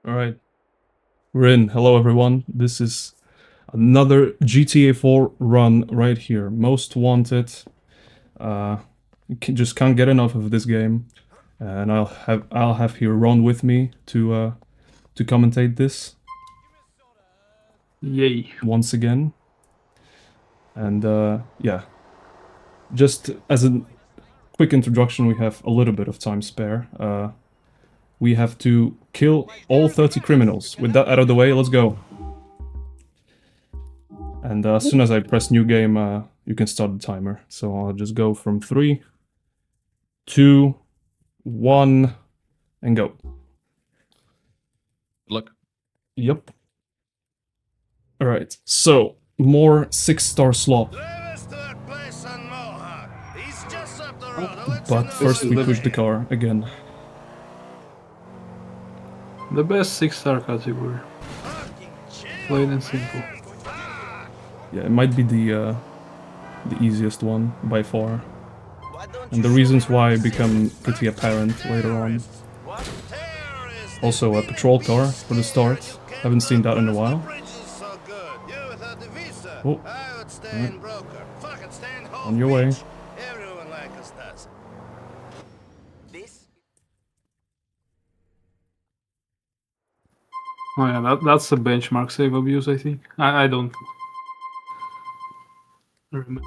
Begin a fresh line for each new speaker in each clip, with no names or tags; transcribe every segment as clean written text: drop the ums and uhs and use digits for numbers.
Alright, we're in. Hello everyone. This is another GTA 4 run right here. Most wanted. Just can't get enough of this game. And I'll have here Ron with me to commentate this.
Yay.
Once again. And yeah. Just as a quick introduction, we have a little bit of time spare. We have to kill all 30 criminals. With that out of the way, let's go. And as soon as I press new game, you can start the timer. So I'll just go from 3, 2, 1, and go.
Look.
Yep. Alright, so more 6-star slop. But first we push the car again.
The best 6-star category. Plain and simple.
Yeah, it might be the easiest one by far. And the reasons why become pretty apparent later on. Also a patrol car for the start. Haven't seen that in a while. Oh, right. On your way.
Oh yeah, that's a benchmark save abuse, I think. I don't remember.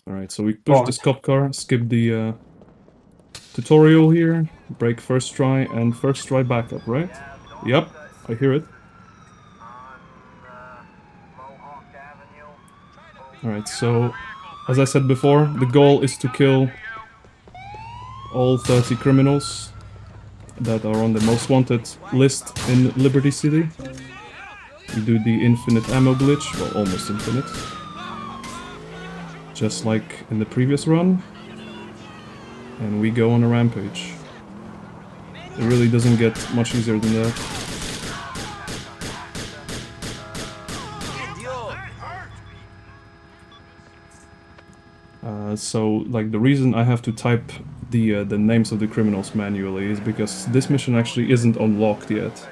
Alright, so we push this cop car, skip the tutorial here, brake first try, and first try backup, right? Yep, I hear it. Alright, so as I said before, the goal is to kill all 30 criminals that are on the most wanted list in Liberty City. We do the infinite ammo glitch, well, almost infinite. Just like in the previous run. And we go on a rampage. It really doesn't get much easier than that. So, like, the reason I have to type the names of the criminals manually is because this mission actually isn't unlocked yet.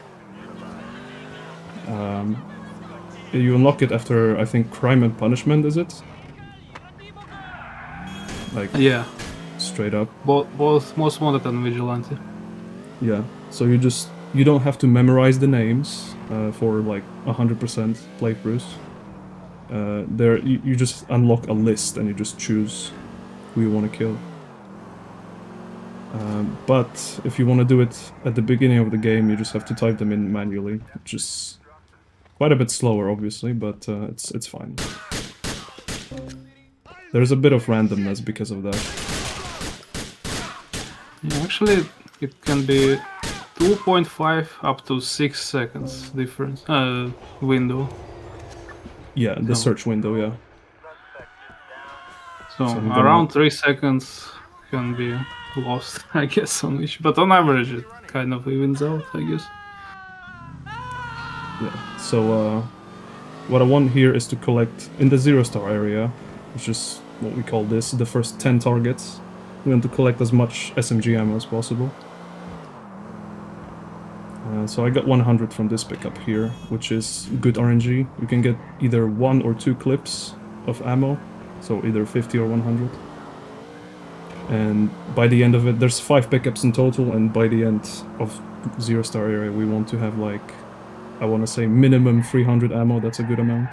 You unlock it after, I think, Crime and Punishment, is it? Like,
yeah,
straight up.
Both Most Wanted and Vigilante.
Yeah, so you don't have to memorize the names for like 100% playthroughs. There you just unlock a list and you just choose who you want to kill. But if you want to do it at the beginning of the game, you just have to type them in manually, which is quite a bit slower, obviously, but it's fine. There's a bit of randomness because of that.
Yeah, actually, it can be 2.5 up to 6 seconds difference window.
Yeah, the search window, yeah.
So around 3 seconds can be lost, I guess, on each. But on average, it kind of evens out, I guess.
Yeah, so what I want here is to collect in the 0-star area, which is what we call this, the first 10 targets. We want to collect as much SMG ammo as possible. So I got 100 from this pickup here, which is good RNG. You can get either 1 or 2 clips of ammo, so either 50 or 100. And by the end of it, there's 5 pickups in total, and by the end of 0-star area we want to have, like, I want to say minimum 300 ammo. That's a good amount.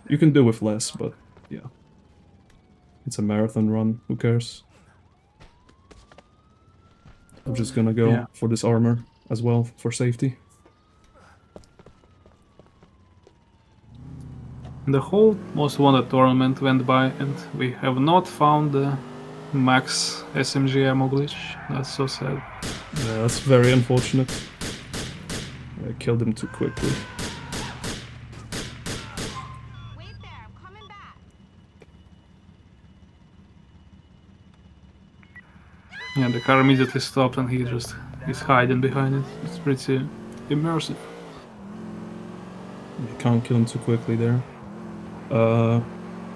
You can do with less, but yeah. It's a marathon run, who cares? I'm just gonna go for this armor as well, for safety.
The whole Most Wanted tournament went by and we have not found the max SMG ammo glitch. That's so sad.
Yeah, that's very unfortunate. I killed him too quickly.
Yeah, the car immediately stopped and he just is hiding behind it. It's pretty immersive.
You can't kill him too quickly there.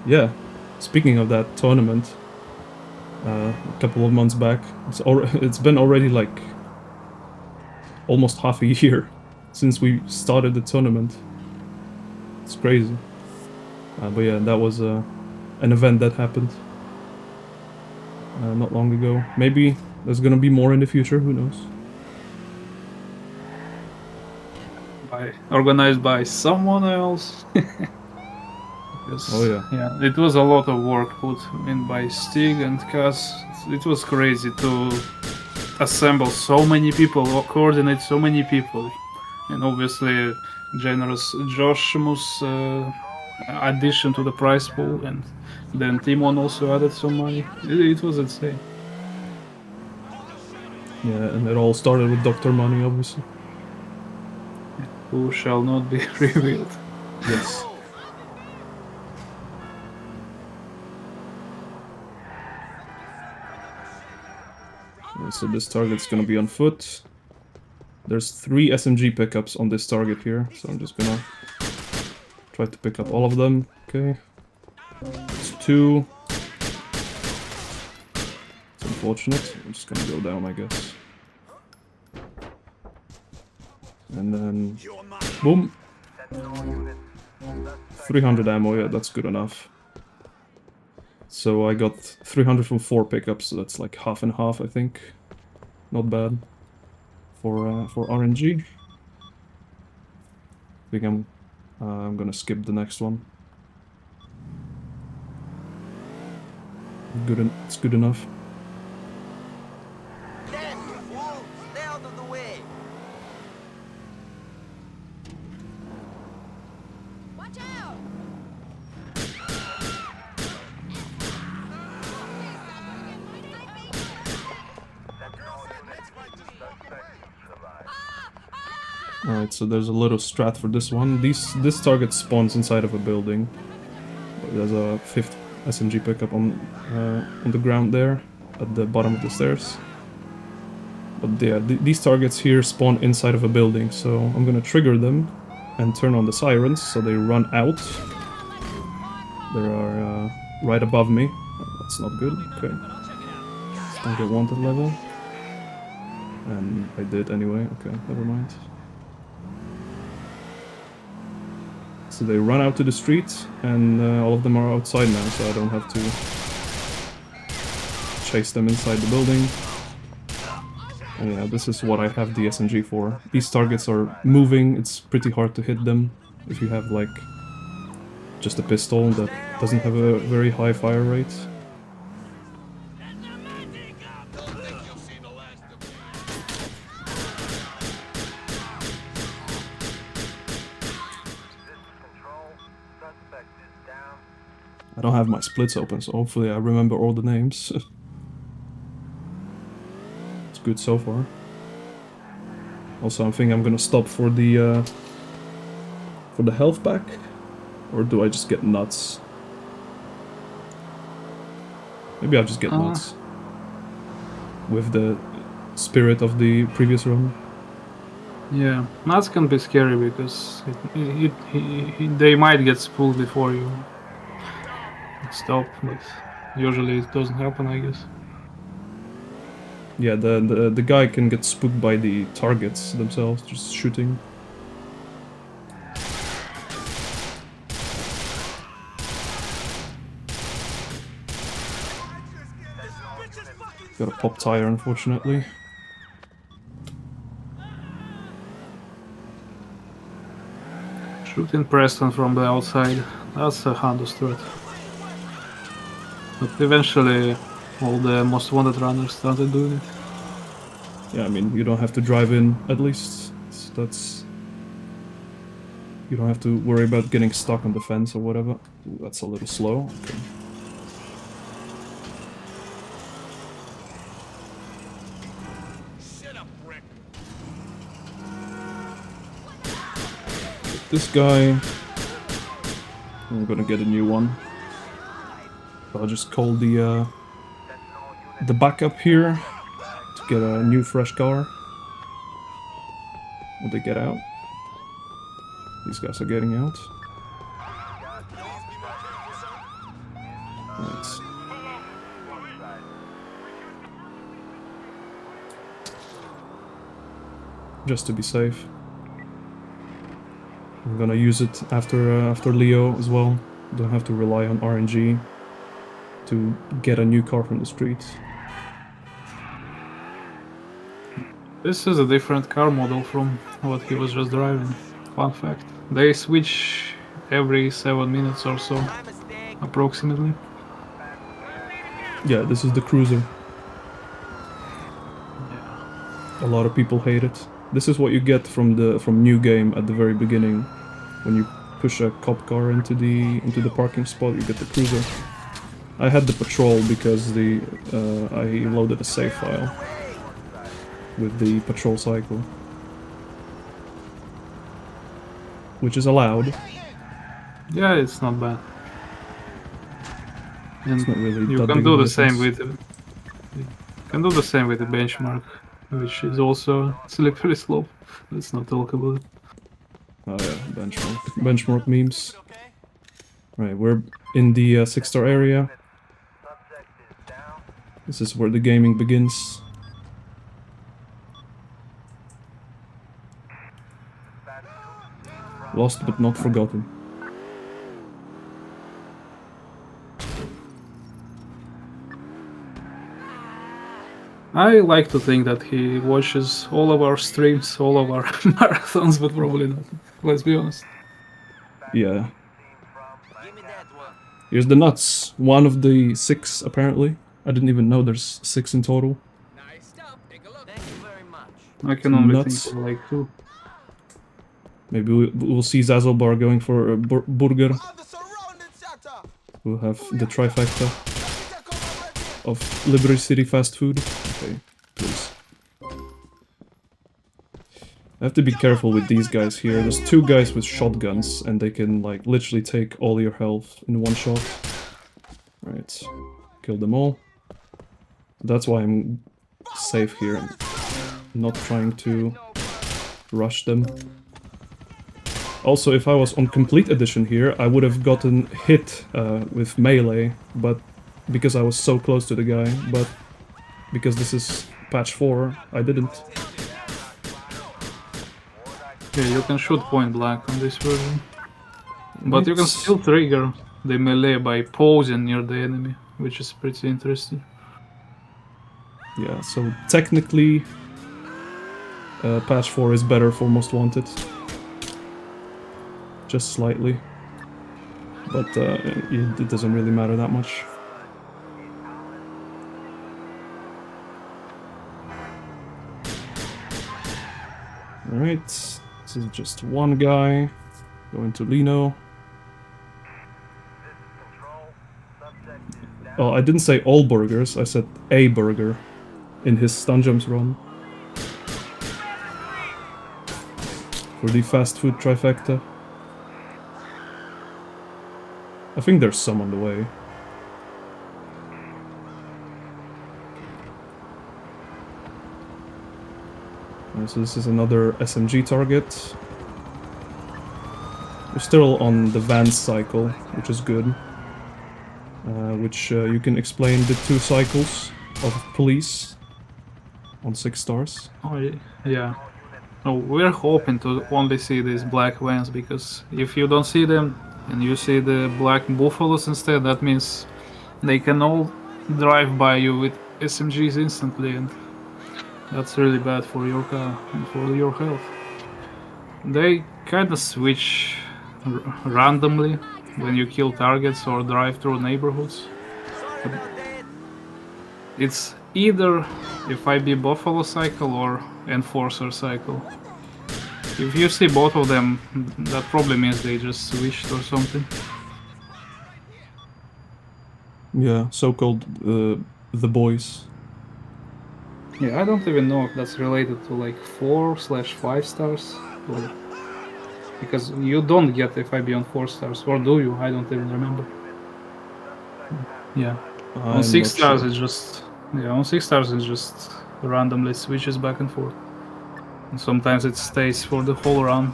Yeah, speaking of that tournament, a couple of months back. It's been already like almost half a year since we started the tournament. It's crazy. But yeah, that was an event that happened not long ago. Maybe there's gonna be more in the future, who knows?
Organized by someone else.
Oh yeah.
Yeah, it was a lot of work put in by Stig and Kaz. It was crazy to assemble so many people, or coordinate so many people, and obviously generous Josh's addition to the prize pool, and then Timon also added some money. It was insane.
Yeah, and it all started with Dr. Money, obviously.
Who shall not be revealed.
Yes. So this target's gonna be on foot. There's 3 SMG pickups on this target here, so I'm just gonna try to pick up all of them. Okay. It's 2. It's unfortunate. I'm just gonna go down, I guess. And then... boom! 300 ammo, yeah, that's good enough. So I got 300 from 4 pickups, so that's like half and half, I think. Not bad for RNG. I think I'm gonna skip the next one. It's good enough.
Stay out of the way.
Watch out!
Alright, so there's a little strat for this one. This target spawns inside of a building. There's a 5th SMG pickup on the ground there, at the bottom of the stairs. But yeah, these targets here spawn inside of a building, so I'm gonna trigger them and turn on the sirens so they run out. They are right above me. That's not good. Okay. Don't get wanted level. And I did anyway. Okay, never mind. So they run out to the street, and all of them are outside now, so I don't have to chase them inside the building. And yeah, this is what I have the SMG for. These targets are moving, it's pretty hard to hit them if you have like just a pistol that doesn't have a very high fire rate. I don't have my splits open, so hopefully I remember all the names. It's good so far. Also, I think I'm gonna stop for the health pack, or do I just get nuts? Maybe I'll just get nuts with the spirit of the previous run.
Yeah, nuts can be scary because they might get spooled before you stop, but usually it doesn't happen, I guess.
Yeah, the guy can get spooked by the targets themselves, just shooting. Got a pop tire, unfortunately.
Shooting Preston from the outside, that's a Honda strat. But eventually all the most wanted runners started doing it.
Yeah, I mean, you don't have to drive in, at least. That's... You don't have to worry about getting stuck on the fence or whatever. Ooh, that's a little slow. Okay. This guy... I'm gonna get a new one. I'll just call the backup here to get a new fresh car. Will they get out? These guys are getting out. Right. just to be safe. I'm gonna use it after Leo as well. Don't have to rely on RNG to get a new car from the street.
This is a different car model from what he was just driving. Fun fact. They switch every 7 minutes or so,
My mistake.
approximately.
Yeah, this is the cruiser.
Yeah.
A lot of people hate it. This is what you get from new game at the very beginning. When you push a cop car into the parking spot, you get the cruiser. I had the patrol because I loaded a save file with the patrol cycle, which is allowed.
Yeah, it's not bad. And
It's not really
you
that
can
big
do
of a
the same
difference.
with the benchmark, which is also slippery slope. Let's not talk about it.
Oh yeah, benchmark memes. Right, we're in the 6-star area. This is where the gaming begins. Lost but not forgotten.
I like to think that he watches all of our streams, all of our marathons, but probably not. Let's be honest.
Yeah.
Give me that one.
Here's the nuts. One of the 6, apparently. I didn't even know there's 6 in total.
Nice stuff. Take a look. Thank you very much.
I can
Some
only
nuts.
think of like 2.
Maybe we'll see Zazzlebar going for a burger.
The surrounding shatter.
We'll have the trifecta of Liberty City fast food. Okay, please. I have to be careful with these guys here. There's 2 guys with shotguns, and they can, like, literally take all your health in one shot. Right. Kill them all. That's why I'm safe here. I'm not trying to rush them. Also, if I was on Complete Edition here, I would have gotten hit with melee, but because I was so close to the guy, but because this is patch 4, I didn't.
Yeah, you can shoot point blank on this version. But you can
Right.
still trigger the melee by pausing near the enemy, which is pretty interesting.
Yeah, so technically, patch 4 is better for Most Wanted. Just slightly. But it doesn't really matter that much. Alright, this is just one guy. Going to Lino. Oh, I didn't say all burgers, I said a burger in his stun jumps run. For the fast food trifecta. I think there's some on the way. So this is another SMG target. We're still on the Vance cycle, which is good. You can explain the 2 cycles of police on 6 stars.
Oh, yeah. No, we're hoping to only see these black vans, because if you don't see them and you see the black buffaloes instead, that means they can all drive by you with SMGs instantly, and that's really bad for your car and for your health. They kind of switch randomly when you kill targets or drive through neighborhoods.
Sorry about that.
It's either FIB Buffalo cycle or Enforcer cycle. If you see both of them, that probably means they just switched or something.
Yeah, so-called the boys.
Yeah, I don't even know if that's related to like 4/5 stars, or because you don't get FIB on 4 stars, or do you? I don't even remember. Yeah, on
I'm
6
not
stars
sure.
it's just on 6 stars it just randomly switches back and forth, and sometimes it stays for the whole run.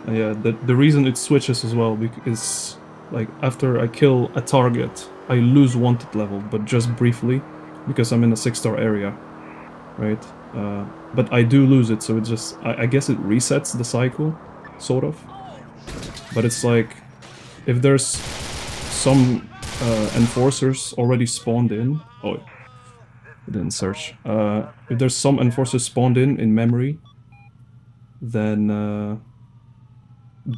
Yeah, the reason it switches as well is like after I kill a target, I lose wanted level, but just briefly, because I'm in a 6-star area, right? But I do lose it, so it just I guess it resets the cycle, sort of. But it's like if there's some enforcers already spawned in. Oh, it didn't search. If there's some enforcers spawned in memory, then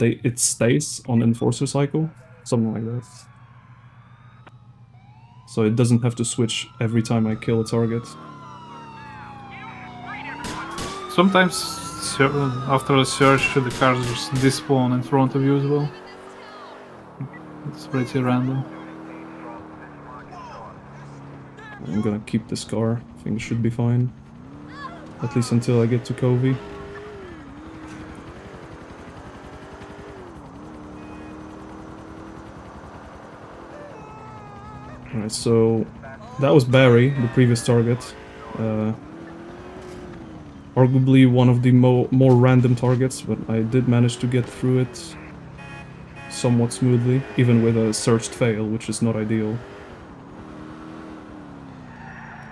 it stays on enforcer cycle, something like that. So it doesn't have to switch every time I kill a target.
Sometimes after a search, the cars just despawn in front of you as well. It's pretty random.
I'm gonna keep this car. I think it should be fine. At least until I get to Covey. Alright, so that was Barry, the previous target. Arguably one of the more random targets, but I did manage to get through it somewhat smoothly, even with a searched fail, which is not ideal.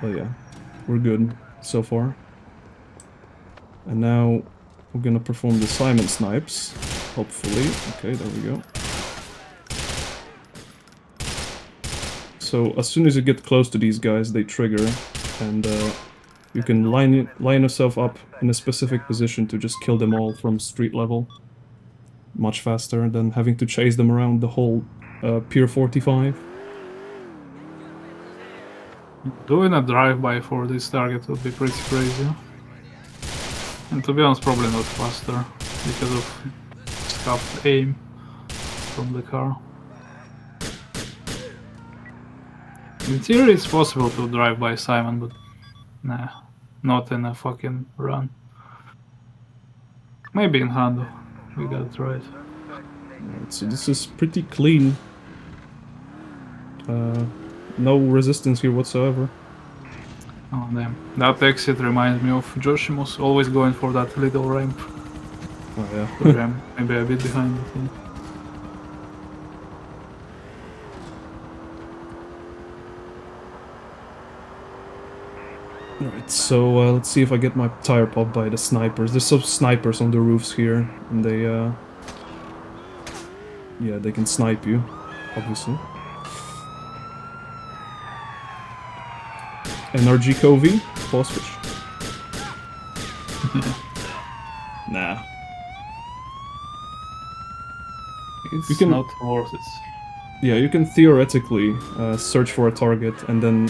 But yeah, we're good so far. And now we're gonna perform the Simon snipes, hopefully. Okay, there we go. So as soon as you get close to these guys, they trigger, and you can line yourself up in a specific position to just kill them all from street level. Much faster than having to chase them around the whole Pier 45.
Doing a drive-by for this target would be pretty crazy. And to be honest, probably not faster, because of scuffed aim from the car. In theory it's possible to drive by Simon, but nah, not in a fucking run. Maybe in Hando, we gotta try it.
Alright, so this is pretty clean. No resistance here whatsoever.
Oh damn, that exit reminds me of Joshimus, always going for that little ramp.
Oh yeah.
But I'm maybe a bit behind it. Yeah.
Alright, so let's see if I get my tire popped by the snipers. There's some snipers on the roofs here, and they, yeah, they can snipe you, obviously. NRG Covey, pause switch. Nah.
It's
You can-
not worth it.
Yeah, you can theoretically search for a target and then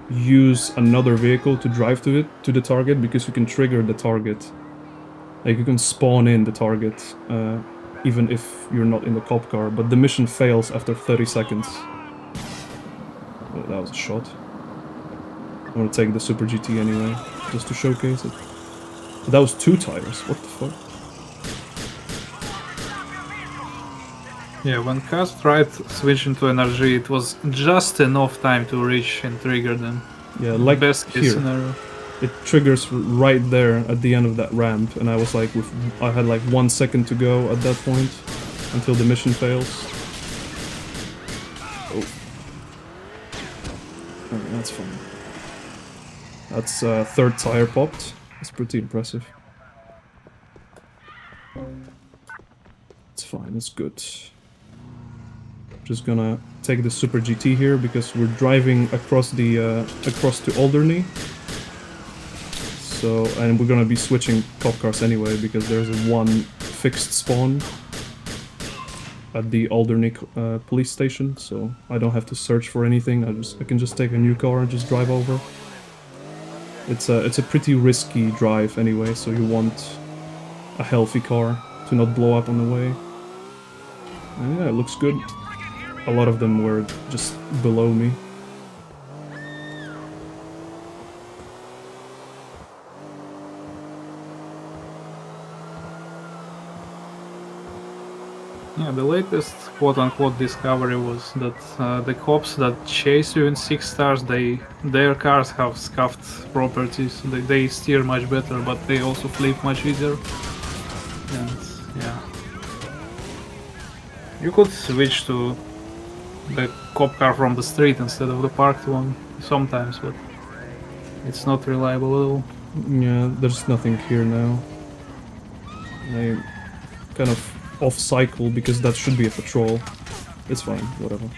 use another vehicle to drive to the target, because you can trigger the target. Like, you can spawn in the target even if you're not in the cop car, but the mission fails after 30 seconds. Oh, that was a shot. I'm gonna take the Super GT anyway, just to showcase it. But that was 2 tires, what the fuck?
Yeah, when Kaz tried switching to NRG, it was just enough time to reach and trigger them.
Yeah, like
Best case
here.
scenario.
It triggers right there at the end of that ramp, and I was like, I had like 1 second to go at that point until the mission fails. Oh. Alright, that's fine. That's 3rd tire popped. That's pretty impressive. It's fine, it's good. Just gonna take the Super GT here because we're driving across to Alderney. So, and we're gonna be switching cop cars anyway because there's one fixed spawn at the Alderney police station, so I don't have to search for anything. I can just take a new car and just drive over. It's a pretty risky drive anyway, so you want a healthy car to not blow up on the way. And yeah, it looks good. A lot of them were just below me.
Yeah, the latest quote-unquote discovery was that the cops that chase you in 6 stars, their cars have scuffed properties. They steer much better, but they also flip much easier. And yeah, you could switch to the cop car from the street instead of the parked one sometimes, but it's not reliable at all.
Yeah, there's nothing here now. I kind of off cycle because that should be a patrol. It's fine, whatever.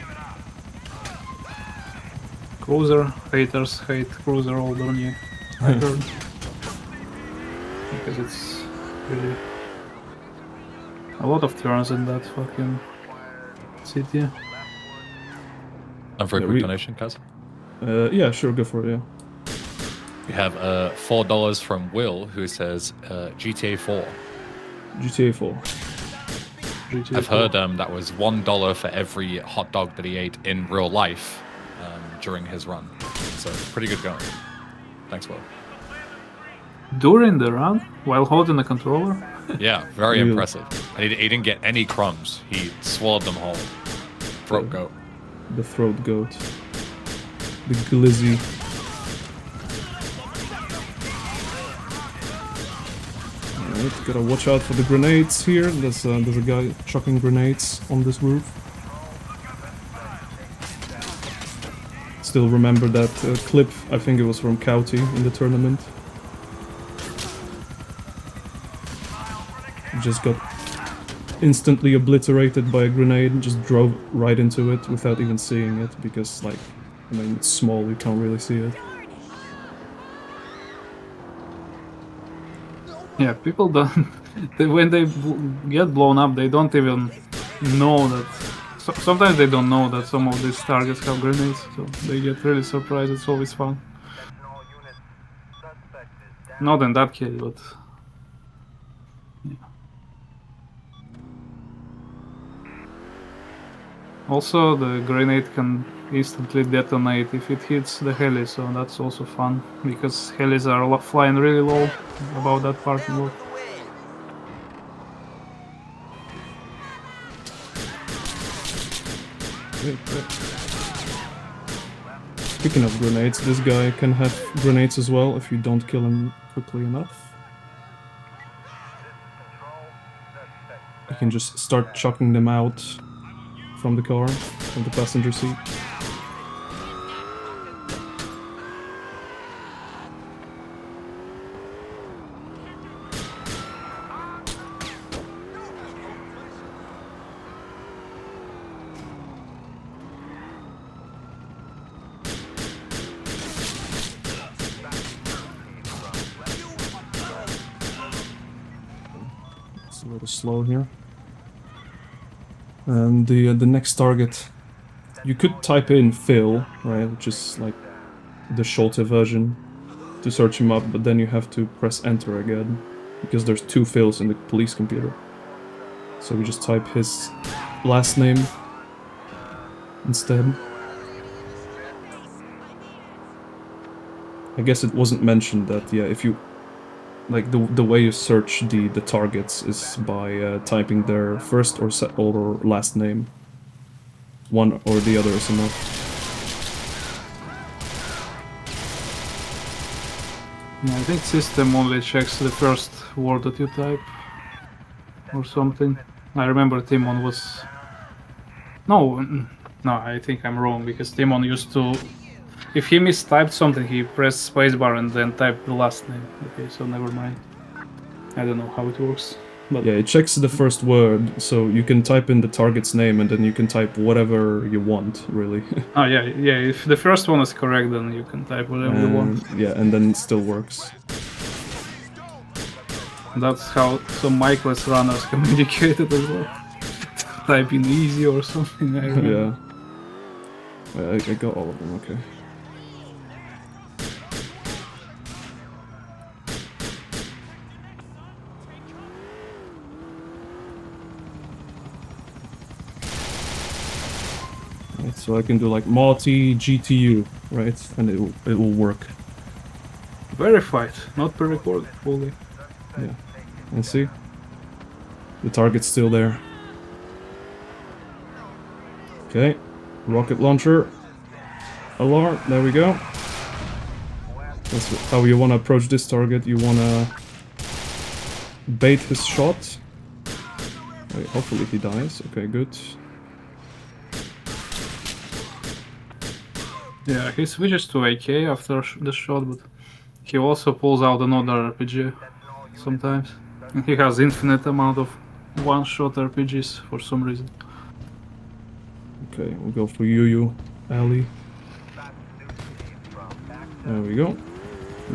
Cruiser haters hate cruiser all on you. I heard. Because it's really a lot of turns in that fucking city.
And for a
Yeah,
quick donation, Kaz.
Yeah, sure, go for it, yeah.
We have $4 from Will, who says GTA 4.
GTA 4.
GTA
I've heard that was $1 for every hot dog that he ate in real life during his run. So pretty good going. Thanks, Will.
During the run, while holding the controller.
Yeah, very
Really?
impressive. And he didn't get any crumbs. He swallowed them whole. Throat goat.
The throat goat. The glizzy. Alright, gotta watch out for the grenades here. There's a guy chucking grenades on this roof. Still remember that clip, I think it was from Couty in the tournament. Just got instantly obliterated by a grenade, just drove right into it without even seeing it, because, like, I mean, it's small, you can't really see it.
Yeah, people don't. When they get blown up, they don't even know that. Sometimes they don't know that some of these targets have grenades, so they get really surprised. It's always fun. Not in that case, but. Yeah. Also, the grenade can instantly detonate if it hits the heli, so that's also fun, because helis are flying really low above that parking lot.
Speaking of grenades, this guy can have grenades as well if you don't kill him quickly enough. You can just start chucking them out from the car, from the passenger seat. It's a little slow here. And the next target, you could type in Phil, right, which is like the shorter version, to search him up, but then you have to press enter again, because there's two Phils in the police computer. So we just type his last name instead. I guess it wasn't mentioned that, yeah, if you... Like, the way you search the targets is by typing their first or last name. One or the other is enough.
Yeah, I think system only checks the first word that you type. Or something. I remember Timon was... No, I think I'm wrong, because Timon used to... If he mistyped something, he pressed spacebar and then typed the last name. Okay, so never mind. I don't know how it works. But
Yeah, it checks the first word, so you can type in the target's name and then you can type whatever you want, really.
oh yeah, if the first one is correct, then you can type whatever you want.
Yeah, and then it still works.
That's how some Michael's runners communicated as well. Type in easy or something, I remember.
Yeah. I got all of them, okay. Right, so I can do like multi GTU, right? And it will work.
Verified, not pre-recorded fully.
Yeah. And see? The target's still there. Okay. Rocket launcher. Alarm. There we go. That's how you want to approach this target. You want to bait his shot. Wait, hopefully he dies. Okay, good.
Yeah, he switches to AK after the shot, but He also pulls out another RPG sometimes. And he has infinite amount of one-shot RPGs for some reason.
Okay, we'll go for Yu alley. There we go.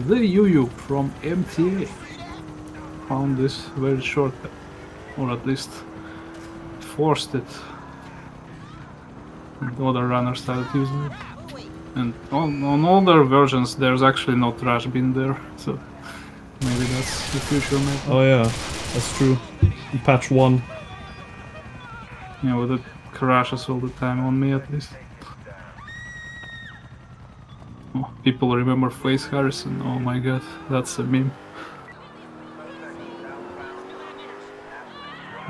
The Yu from MTA found this very shortcut, or at least forced it. And the other runners started using it. And on older versions, there's actually no trash bin there, so maybe that's the future method.
Oh yeah, that's true. In patch 1.
Yeah, but it crashes all the time on me at least. Oh, people remember Face Harrison. Oh my god, that's a meme.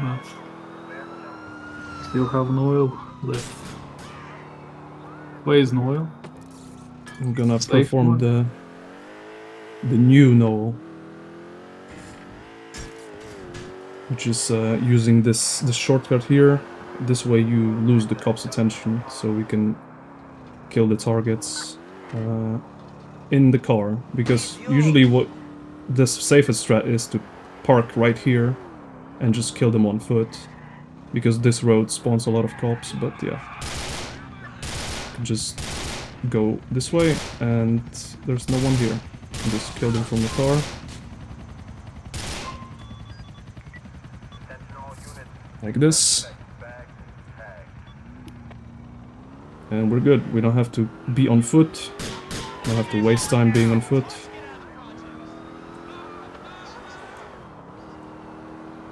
But still have no oil left. Where is no oil?
I'm gonna
Safe
perform
one.
the new Noel, which is using this shortcut here. This way you lose the cops' attention, so we can kill the targets in the car. Because usually what the safest strat is to park right here and just kill them on foot, because this road spawns a lot of cops. But yeah, just go this way, and there's no one here. Just kill them from the car. Like this. And we're good. We don't have to be on foot. Don't have to waste time being on foot.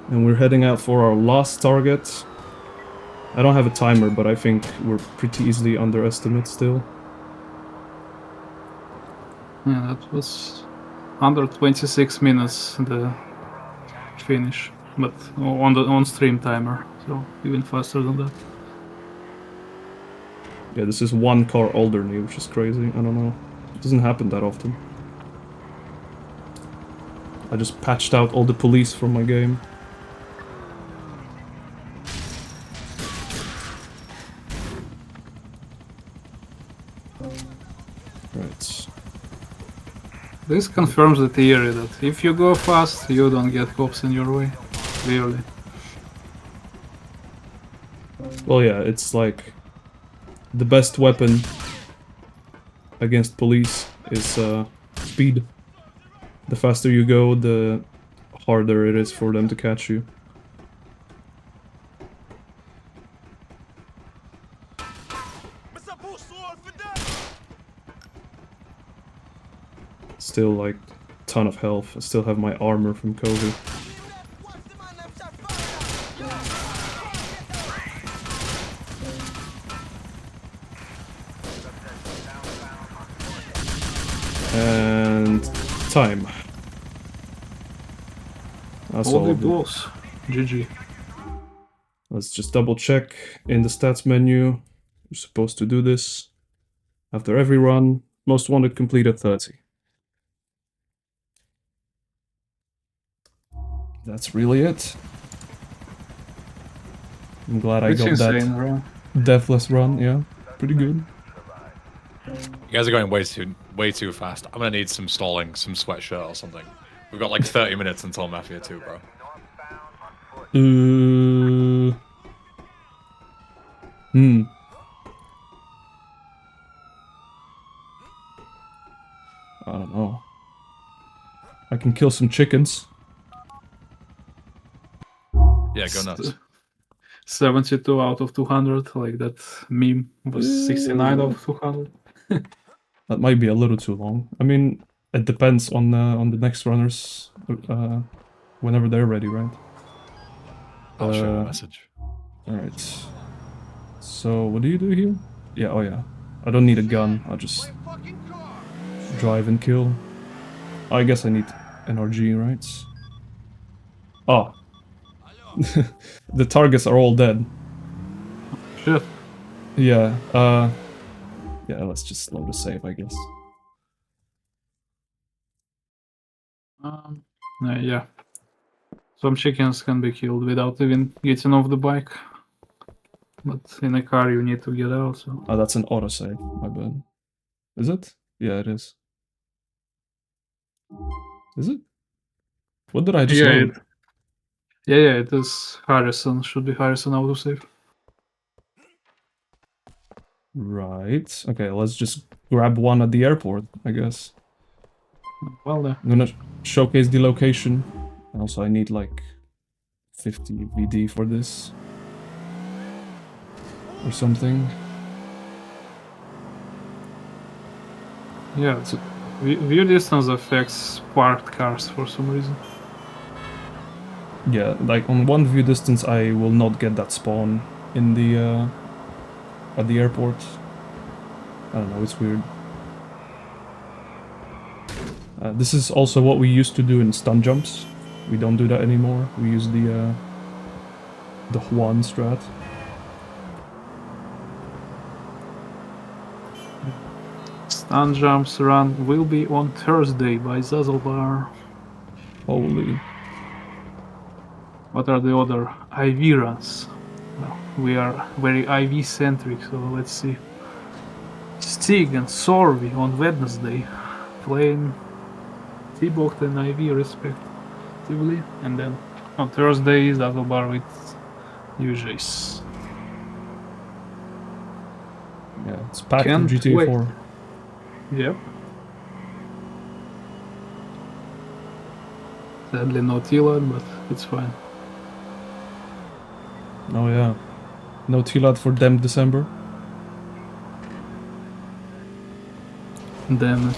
And we're heading out for our last target. I don't have a timer, but I think we're pretty easily underestimate still.
Yeah, that was under 26 minutes the finish, but on stream timer, so even faster than that.
Yeah, this is one car older than me, which is crazy. I don't know. It doesn't happen that often. I just patched out all the police from my game. Right.
This confirms the theory that if you go fast, you don't get cops in your way. Clearly.
Well, yeah, it's like the best weapon against police is speed. The faster you go, the harder it is for them to catch you. Still like ton of health. I still have my armor from COVID. And time. That's all
All
of
it
it.
was. GG.
Let's just double check in the stats menu. You're supposed to do this after every run. Most wanted completed 30. That's really it. I'm glad I
It's
got
insane,
that
bro.
deathless run. Yeah, pretty good.
You guys are going way too fast. I'm gonna need some stalling, some sweatshirt or something. We've got like 30 minutes until Mafia 2, bro.
I don't know. I can kill some chickens.
Yeah, go nuts.
72 out of 200, like that meme was 69 out of 200.
That might be a little too long. I mean, it depends on the next runners, whenever they're ready, right?
I'll show you a message.
All right. So what do you do here? Yeah. Oh yeah. I don't need a gun. I'll just drive and kill. I guess I need NRG, right? Oh. The targets are all dead.
Shit.
Yeah. Yeah. Let's just load a save, I guess.
Yeah. Some chickens can be killed without even getting off the bike. But in a car you need to get out, so...
Oh, that's an autosave. My bad. Is it? Yeah, it is. Is it? What did I just
Yeah,
load?
yeah, it is Harrison. Should be Harrison autosave.
Right. Okay, let's just grab one at the airport, I guess.
Well,
I'm gonna showcase the location. Also, I need like 50 VD for this. Or something.
yeah.
So,
View distance affects parked cars for some reason.
yeah, like on one view distance, I will not get that spawn in the at the airport. I don't know, it's weird. This is also what we used to do in stun jumps. We don't do that anymore. We use the Juan strat.
Stun jumps run will be on Thursday by Zazzlebar.
Holy.
What are the other IV runs? Well, we are very IV centric, so let's see. Stig and Sorvi on Wednesday, playing T-Box and IV respectively, and then on Thursday is Zazzlebar with UJs.
Yeah, it's packed with
Can't
GTA
wait.
4.
Yep. Sadly no T-Lad, but it's fine.
Oh yeah. No T-Lad for them December.
Damn it.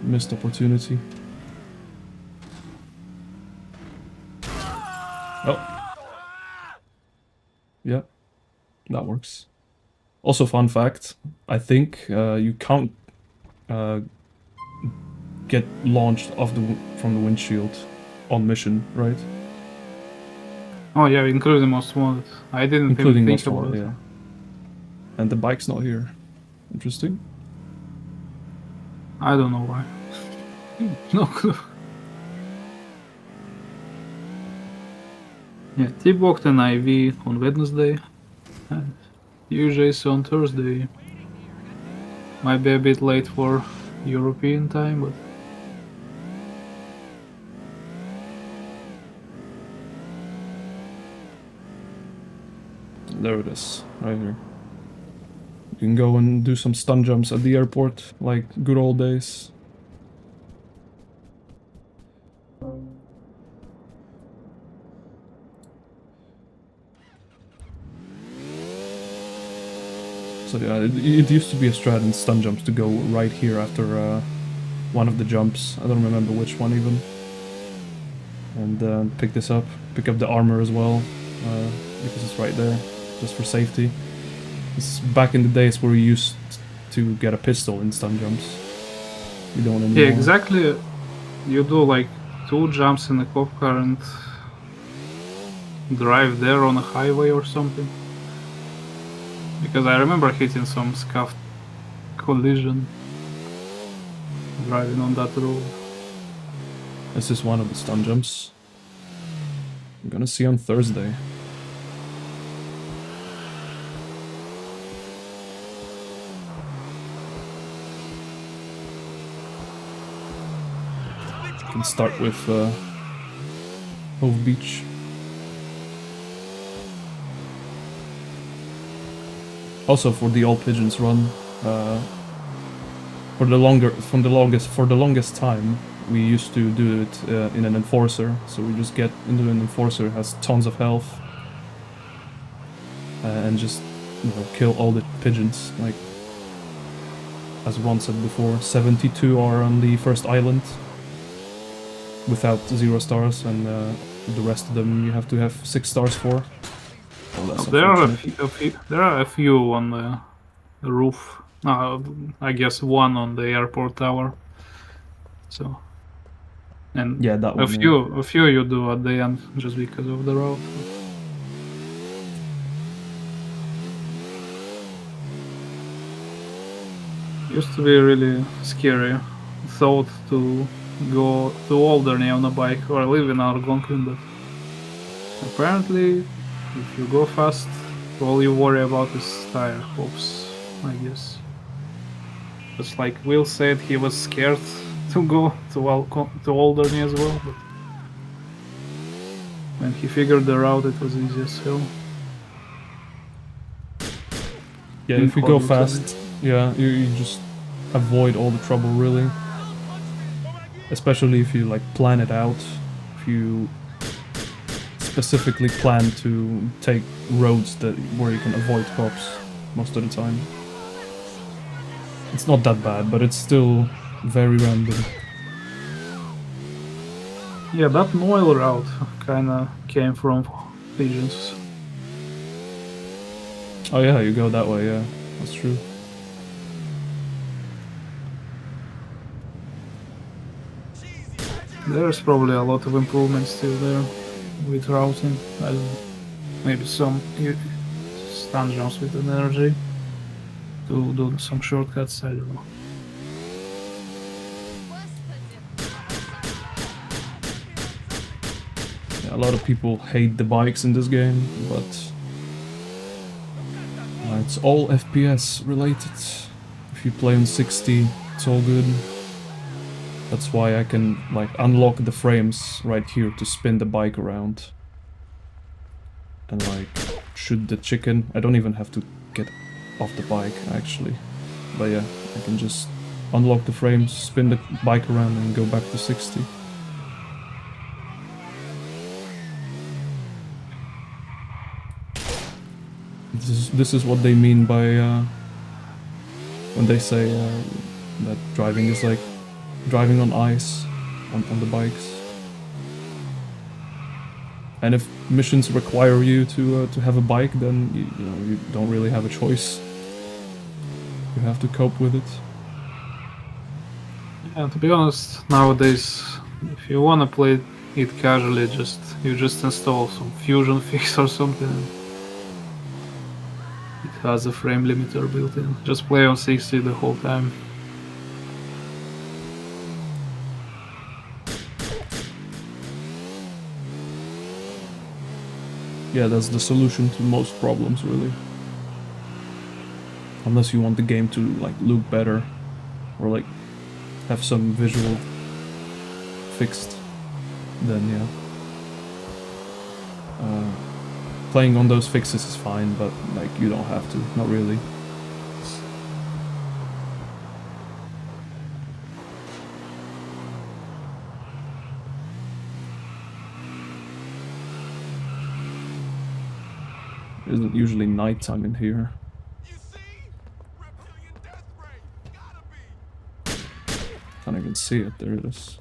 Missed opportunity. Oh. Yeah. That works. Also, fun fact, I think you can't get launched from the windshield on mission, right?
Oh yeah, including most wanted. I didn't
Including
even
most
think about
wanted,
it.
yeah. And the bike's not here. Interesting.
I don't know why. No clue. Yeah, T-Box and IV on Wednesday. And UJs on Thursday. Might be a bit late for European time, but
There it is, right here. You can go and do some stun jumps at the airport, like good old days. So yeah, it used to be a strat in stun jumps to go right here after one of the jumps. I don't remember which one even. And pick this up. Pick up the armor as well, because it's right there, just for safety. This is back in the days where we used to get a pistol in stun jumps. We don't anymore.
yeah, exactly. You do like 2 jumps in a cop car and drive there on a highway or something. Because I remember hitting some scuffed collision driving on that road.
This is one of the stun jumps. We're gonna see on Thursday. Can start with Hove Beach. Also for the All Pigeons run, for the longest time, we used to do it in an Enforcer. So we just get into an Enforcer, has tons of health, and just kill all the pigeons. Like as Ron said before, 72 are on the first island without 0 stars, and the rest of them you have to have 6 stars for. Oh, that's
There are
unfortunate.
there are a few on the roof. I guess one on the airport tower. So, and
Yeah, that
a
one. Yeah.
few you do at the end just because of the route. Used to be really scary thought to go to Alderney on a bike or live in Algonquin, but apparently if you go fast, all you worry about is tire pops, I guess. Just like Will said, he was scared to go to Alderney as well, but when he figured the route, it was easy as hell.
Yeah,
In
if you go
quadruples, I
fast, yeah, you just avoid all the trouble really. Especially if you like plan it out. If you specifically plan to take roads that where you can avoid cops most of the time. It's not that bad, but it's still very random.
Yeah, that Noel route kinda came from Pigeons.
Oh yeah, you go that way, yeah. That's true.
There's probably a lot of improvements still there with routing. I don't know. Maybe some stun jumps with energy to do some shortcuts, I don't know.
Yeah, a lot of people hate the bikes in this game, but it's all FPS related. If you play on 60, it's all good. That's why I can like unlock the frames right here to spin the bike around and like shoot the chicken. I don't even have to get off the bike actually, but yeah, I can just unlock the frames, spin the bike around and go back to 60. This is what they mean by when they say that driving is like driving on ice on the bikes. And if missions require you to have a bike, then you know you don't really have a choice. You have to cope with it.
Yeah, to be honest, nowadays, if you wanna play it casually, you just install some fusion fix or something. It has a frame limiter built in. Just play on 60 the whole time.
Yeah, that's the solution to most problems, really. Unless you want the game to like look better or like have some visual fixed, then yeah. Playing on those fixes is fine, but like you don't have to, not really. It isn't usually nighttime in here.
You see? Reptilian death ray. Gotta be.
Can't even see it, there it is.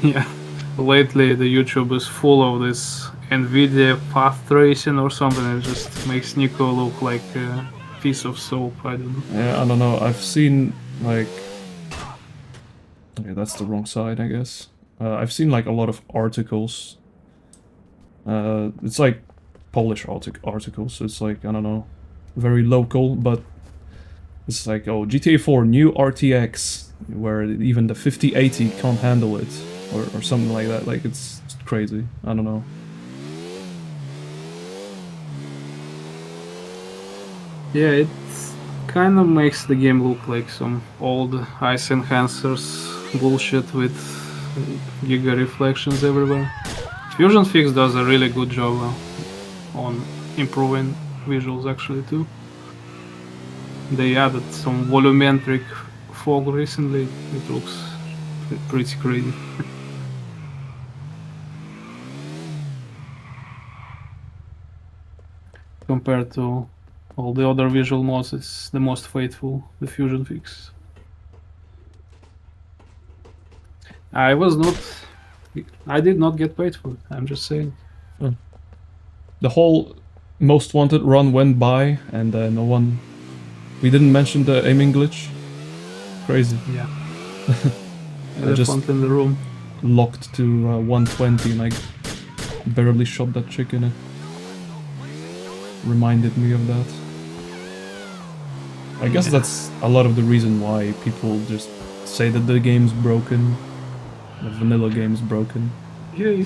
Yeah, lately the YouTube is full of this NVIDIA path tracing or something. It just makes Nico look like a piece of soap. I don't know.
Yeah, I don't know, I've seen like... Okay, that's the wrong side, I guess. I've seen like a lot of articles. It's like Polish articles, so it's like, I don't know, very local, but it's like, oh, GTA 4 new RTX, where even the 5080 can't handle it, or something like that. Like, it's crazy. I don't know.
Yeah, it kind of makes the game look like some old ice enhancers bullshit with giga reflections everywhere. Fusion Fix does a really good job on improving visuals actually too. They added some volumetric fog recently. It looks pretty crazy. Compared to all the other visual mods, it's the most faithful, the Fusion Fix. I did not get paid for it, I'm just saying.
The whole Most Wanted run went by, and no one... We didn't mention the aiming glitch. Crazy.
Yeah.
I just
Elephant in the room.
locked to 120 and I barely shot that chicken. It reminded me of that. I guess that's a lot of the reason why people just say that the game's broken. The vanilla game's broken.
Yeah,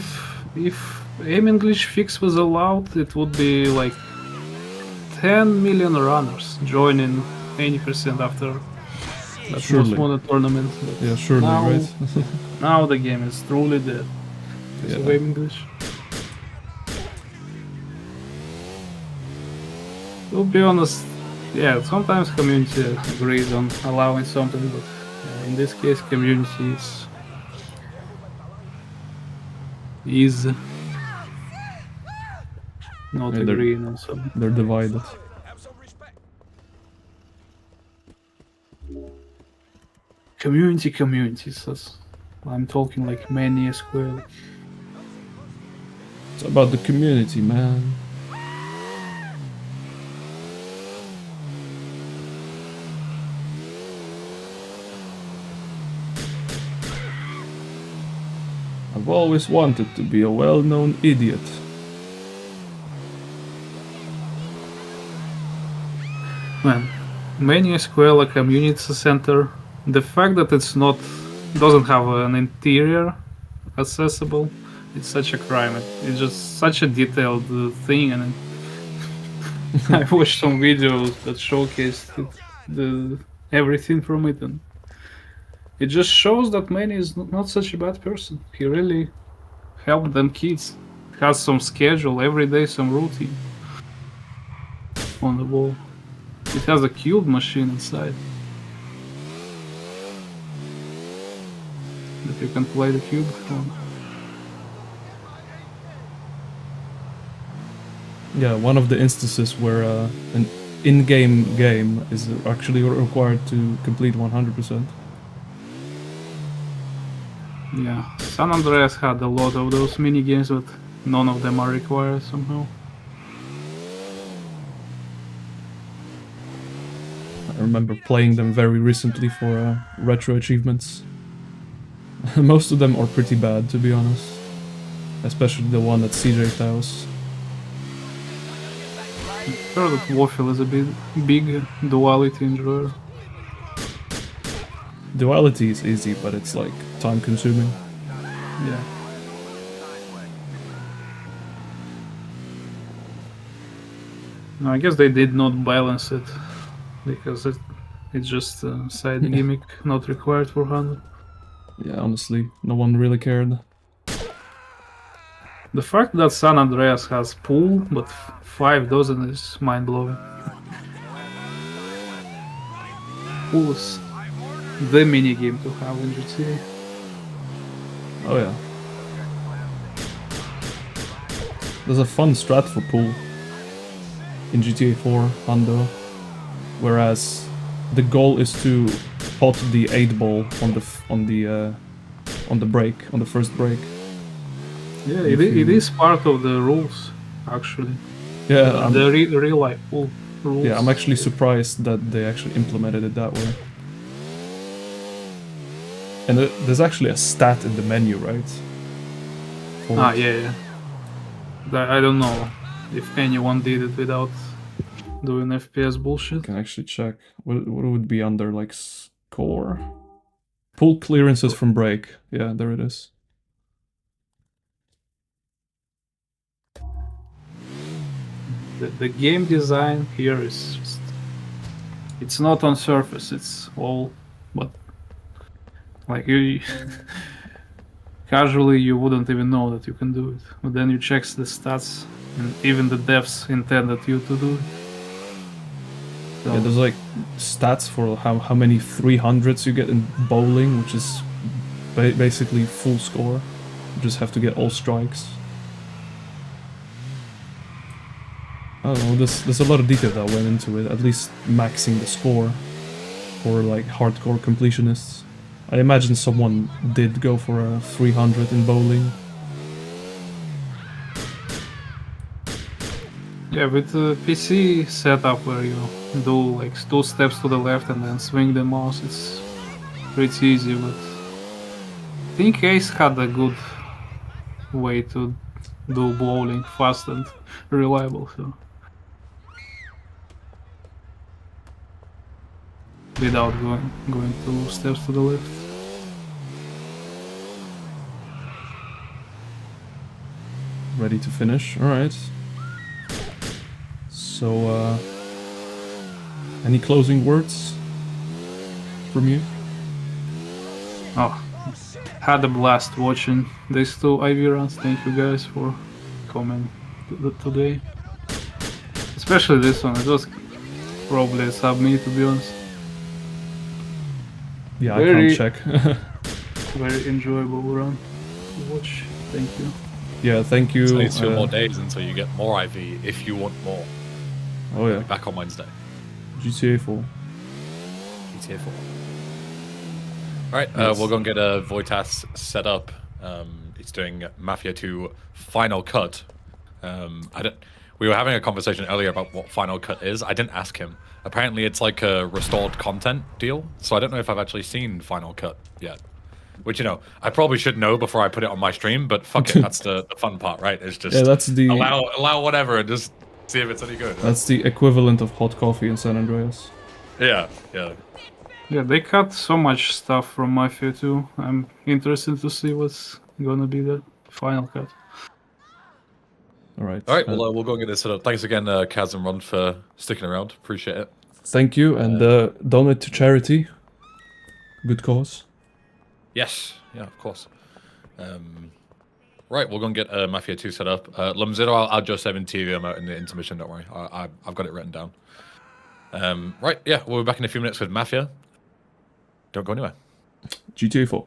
if aim English fix was allowed, it would be like 10 million runners joining 80% after that
Surely.
most wanted tournament. But
Yeah, surely,
now,
right?
now the game is truly dead. Is
Yeah.
the English. To be honest, yeah, sometimes community agrees on allowing something, but in this case, community is not
Yeah,
agreeing on something.
they're divided.
Have some respect.
Communities. I'm talking like many as well.
It's about the community, man. I've always wanted to be a well-known idiot.
Man, many SQL a community center. The fact that it's not doesn't have an interior accessible, it's such a crime. It's just such a detailed thing, and I watched some videos that showcased the everything from it, and it just shows that Manny is not such a bad person. He really helped them kids. Has some schedule every day, some routine on the wall. It has a cube machine inside that you can play the cube on.
Yeah, one of the instances where an in-game game is actually required to complete 100%.
Yeah, San Andreas had a lot of those mini games, but none of them are required somehow.
I remember playing them very recently for retro achievements. Most of them are pretty bad, to be honest. Especially the one at CJ's house.
I'm sure that Waffle is a big duality enjoyer.
Duality is easy, but it's like time consuming.
Yeah. No, I guess they did not balance it because it's just a side gimmick not required for 100.
Yeah, honestly, no one really cared.
The fact that San Andreas has pool but 5 doesn't is mind blowing. Pool is the mini game to have in GTA.
Oh yeah. There's a fun strat for pool in GTA 4 Hundo, whereas the goal is to pot the 8 ball on the break, on the first break.
Yeah, it is part of the rules actually.
Yeah,
The real life pool rules.
yeah, I'm actually surprised that they actually implemented it that way. And there's actually a stat in the menu, right?
Yeah. I don't know if anyone did it without doing FPS bullshit.
I can actually check. What would be under, like, score? Pull clearances from break. Yeah, there it is.
The game design here is just... It's not on surface, it's all... But... Like, you... Casually, you wouldn't even know that you can do it. But then you check the stats, and even the devs intended you to do it. So,
Yeah, there's like stats for how many 300s you get in bowling, which is basically full score. You just have to get all strikes. I don't know, there's a lot of detail that went into it, at least maxing the score for like hardcore completionists. I imagine someone did go for a 300 in bowling.
yeah, with the PC setup where you do like 2 steps to the left and then swing the mouse, it's pretty easy, but I think Ace had a good way to do bowling fast and reliable, so without going 2 steps to the left.
Ready to finish? Alright. So, any closing words from you?
Oh, had a blast watching these two IV runs. Thank you guys for coming today. Especially this one. It was probably a sub me, to be honest.
Yeah,
Very-
I can't check.
Very enjoyable run to watch. Thank you.
Yeah, thank you.
So it's 2 more days until you get more IV if you want more.
Oh yeah,
Back on Wednesday.
GTA 4.
GTA 4. Alright,
Yes.
we'll go and get Voitas set up. He's doing Mafia 2 Final Cut. We were having a conversation earlier about what Final Cut is. I didn't ask him. Apparently it's like a restored content deal, so I don't know if I've actually seen Final Cut yet. Which, you know, I probably should know before I put it on my stream, but fuck it, that's the fun part, right? It's just
Yeah, that's the
allow whatever and just see if it's any good. Right?
that's the equivalent of hot coffee in San Andreas.
Yeah.
Yeah, they cut so much stuff from Mafia 2. I'm interested to see what's gonna be the final cut.
All right.
All right, well, we'll go and get this set up. Thanks again, Kaz and Ron, for sticking around. Appreciate it.
Thank you, and donate to charity. Good cause.
Yes, yeah, of course. Right, we're going to get Mafia 2 set up. Lumzero, I'll just have in TV out in the intermission, don't worry. I've got it written down. Right, yeah, we'll be back in a few minutes with Mafia. Don't go anywhere.
GTA 4.